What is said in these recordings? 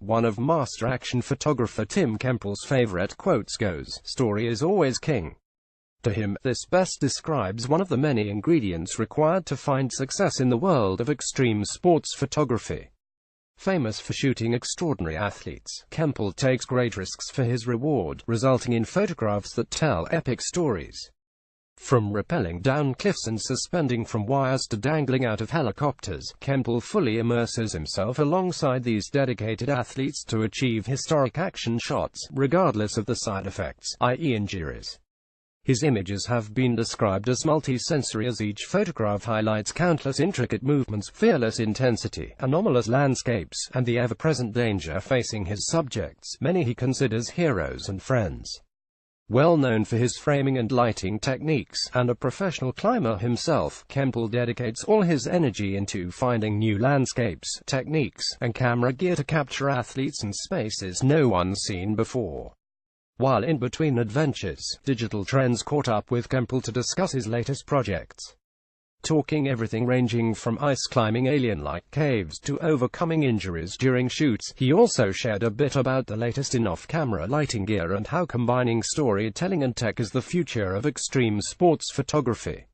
One of master action photographer Tim Kemple's favorite quotes goes, "Story is always king." To him, this best describes one of the many ingredients required to find success in the world of extreme sports photography. Famous for shooting extraordinary athletes, Kemple takes great risks for his reward, resulting in photographs that tell epic stories. From rappelling down cliffs and suspending from wires to dangling out of helicopters, Kemple fully immerses himself alongside these dedicated athletes to achieve historic action shots, regardless of the side effects, i.e. injuries. His images have been described as multi-sensory, as each photograph highlights countless intricate movements, fearless intensity, anomalous landscapes, and the ever-present danger facing his subjects, many he considers heroes and friends. Well known for his framing and lighting techniques, and a professional climber himself, Kemple dedicates all his energy into finding new landscapes, techniques, and camera gear to capture athletes and spaces no one's seen before. While in between adventures, Digital Trends caught up with Kemple to discuss his latest projects. Talking everything ranging from ice climbing alien-like caves to overcoming injuries during shoots, he also shared a bit about the latest in off-camera lighting gear and how combining storytelling and tech is the future of extreme sports photography.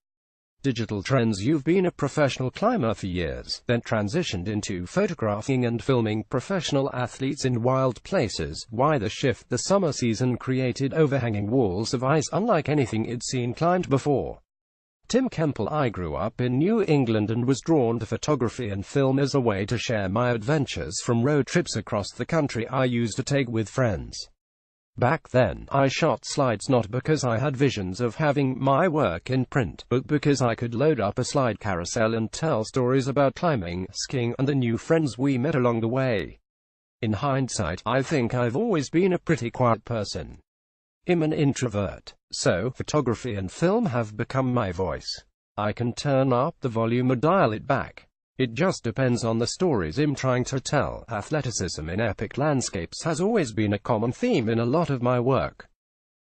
Digital Trends: You've been a professional climber for years, then transitioned into photographing and filming professional athletes in wild places. Why the shift? The summer season created overhanging walls of ice unlike anything it'd seen climbed before. Tim Kemple: I grew up in New England and was drawn to photography and film as a way to share my adventures from road trips across the country I used to take with friends. Back then, I shot slides not because I had visions of having my work in print, but because I could load up a slide carousel and tell stories about climbing, skiing, and the new friends we met along the way. In hindsight, I think I've always been a pretty quiet person. I'm an introvert, so photography and film have become my voice. I can turn up the volume or dial it back. It just depends on the stories I'm trying to tell. Athleticism in epic landscapes has always been a common theme in a lot of my work.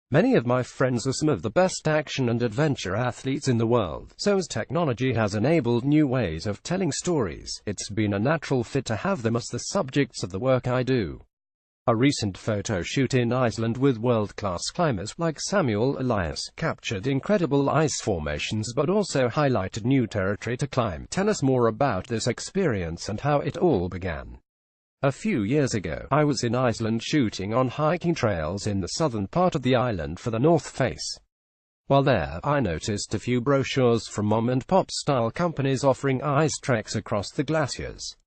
Many of my friends are some of the best action and adventure athletes in the world, so as technology has enabled new ways of telling stories, it's been a natural fit to have them as the subjects of the work I do. A recent photo shoot in Iceland with world-class climbers like Samuel Elias captured incredible ice formations but also highlighted new territory to climb. Tell us more about this experience and how it all began. A few years ago, I was in Iceland shooting on hiking trails in the southern part of the island for the North Face. While there, I noticed a few brochures from mom-and-pop style companies offering ice treks across the glaciers.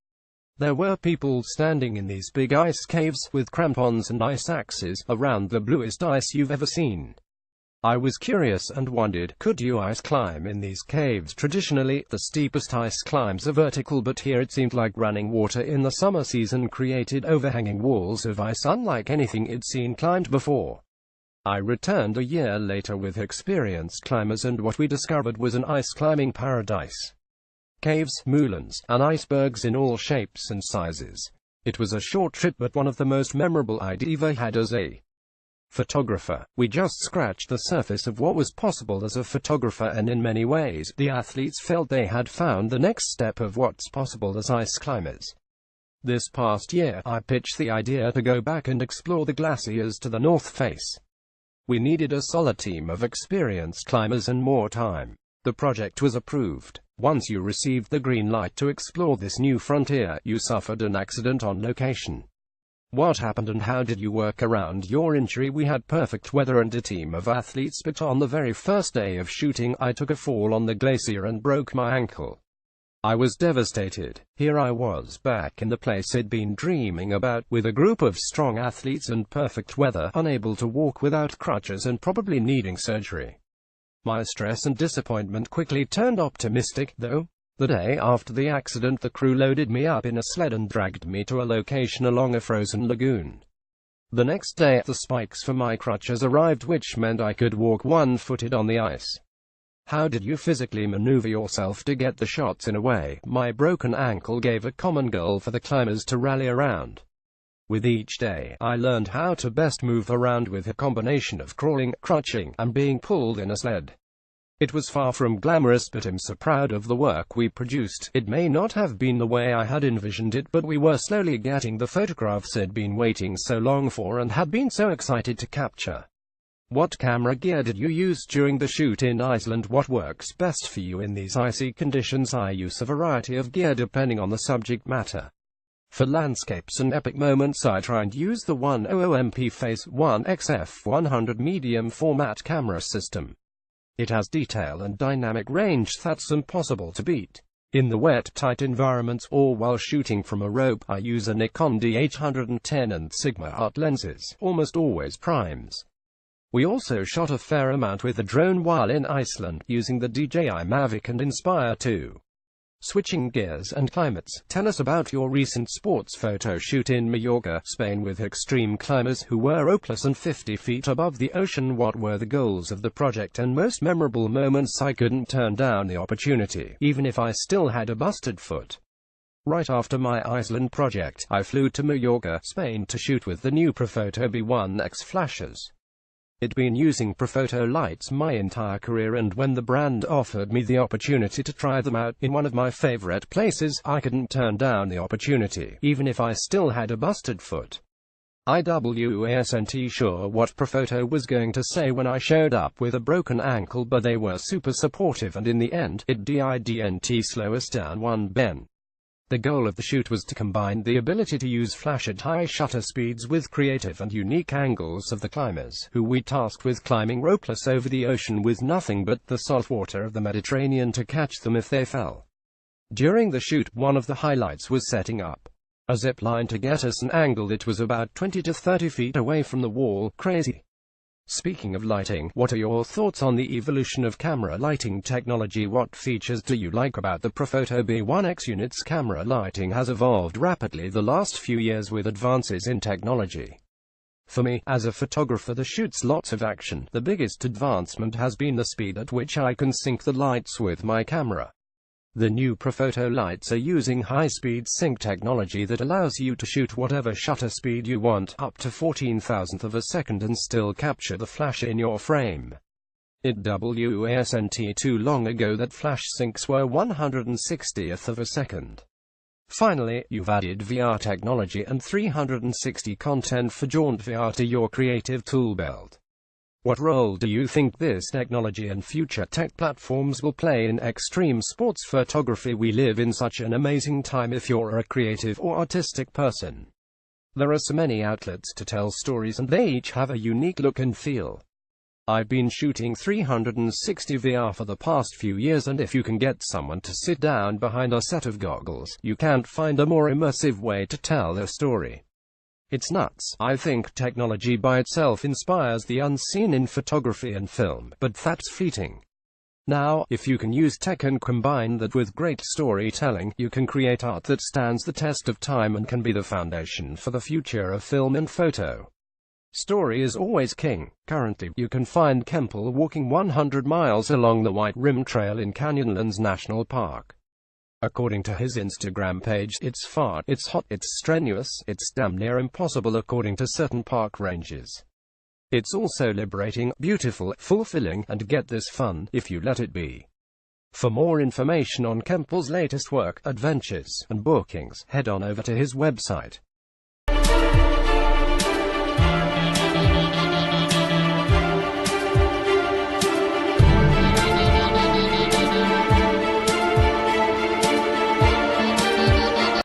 There were people standing in these big ice caves, with crampons and ice axes, around the bluest ice you've ever seen. I was curious and wondered, could you ice climb in these caves? Traditionally, the steepest ice climbs are vertical, but here it seemed like running water in the summer season created overhanging walls of ice unlike anything it'd seen climbed before. I returned a year later with experienced climbers, and what we discovered was an ice climbing paradise. Caves, moulins, and icebergs in all shapes and sizes. It was a short trip, but one of the most memorable I'd ever had as a photographer. We just scratched the surface of what was possible as a photographer, and in many ways, the athletes felt they had found the next step of what's possible as ice climbers. This past year, I pitched the idea to go back and explore the glaciers to the North Face. We needed a solid team of experienced climbers and more time. The project was approved. Once you received the green light to explore this new frontier, you suffered an accident on location. What happened and how did you work around your injury? We had perfect weather and a team of athletes, but on the very first day of shooting, I took a fall on the glacier and broke my ankle. I was devastated. Here I was, back in the place I'd been dreaming about, with a group of strong athletes and perfect weather, unable to walk without crutches and probably needing surgery. My stress and disappointment quickly turned optimistic, though. The day after the accident, the crew loaded me up in a sled and dragged me to a location along a frozen lagoon. The next day, the spikes for my crutches arrived, which meant I could walk one-footed on the ice. How did you physically maneuver yourself to get the shots in a way? My broken ankle gave a common goal for the climbers to rally around. With each day, I learned how to best move around with a combination of crawling, crutching, and being pulled in a sled. It was far from glamorous, but I'm so proud of the work we produced. It may not have been the way I had envisioned it, but we were slowly getting the photographs I'd been waiting so long for and had been so excited to capture. What camera gear did you use during the shoot in Iceland? What works best for you in these icy conditions? I use a variety of gear depending on the subject matter. For landscapes and epic moments I try and use the 100MP Phase 1 XF100 medium format camera system. It has detail and dynamic range that's impossible to beat. In the wet, tight environments, or while shooting from a rope, I use a Nikon D810 and Sigma Art lenses, almost always primes. We also shot a fair amount with a drone while in Iceland, using the DJI Mavic and Inspire 2. Switching gears and climates, tell us about your recent sports photo shoot in Mallorca, Spain with extreme climbers who were ropeless and 50 feet above the ocean. What were the goals of the project and most memorable moments? I couldn't turn down the opportunity, even if I still had a busted foot. Right after my Iceland project, I flew to Mallorca, Spain to shoot with the new Profoto B1X flashes. I'd been using Profoto lights my entire career, and when the brand offered me the opportunity to try them out in one of my favorite places, I couldn't turn down the opportunity, even if I still had a busted foot. I wasn't sure what Profoto was going to say when I showed up with a broken ankle, but they were super supportive, and in the end, it didn't slow us down one bit. The goal of the shoot was to combine the ability to use flash at high shutter speeds with creative and unique angles of the climbers, who we tasked with climbing ropeless over the ocean with nothing but the salt water of the Mediterranean to catch them if they fell. During the shoot, one of the highlights was setting up a zip line to get us an angle that was about 20 to 30 feet away from the wall. Crazy. Speaking of lighting, what are your thoughts on the evolution of camera lighting technology? What features do you like about the Profoto B1X units? Camera lighting has evolved rapidly the last few years with advances in technology. For me, as a photographer that shoots lots of action, the biggest advancement has been the speed at which I can sync the lights with my camera. The new Profoto lights are using high-speed sync technology that allows you to shoot whatever shutter speed you want, up to 14,000th of a second, and still capture the flash in your frame. It wasn't too long ago that flash syncs were 160th of a second. Finally, you've added VR technology and 360 content for Jaunt VR to your creative tool belt. What role do you think this technology and future tech platforms will play in extreme sports photography? We live in such an amazing time if you're a creative or artistic person. There are so many outlets to tell stories, and they each have a unique look and feel. I've been shooting 360 VR for the past few years, and if you can get someone to sit down behind a set of goggles, you can't find a more immersive way to tell a story. It's nuts. I think technology by itself inspires the unseen in photography and film, but that's fleeting. Now, if you can use tech and combine that with great storytelling, you can create art that stands the test of time and can be the foundation for the future of film and photo. Story is always king. Currently, you can find Kemple walking 100 miles along the White Rim Trail in Canyonlands National Park. According to his Instagram page, it's far, it's hot, it's strenuous, it's damn near impossible according to certain park ranges. It's also liberating, beautiful, fulfilling, and get this, fun, if you let it be. For more information on Kemple's latest work, adventures, and bookings, head on over to his website.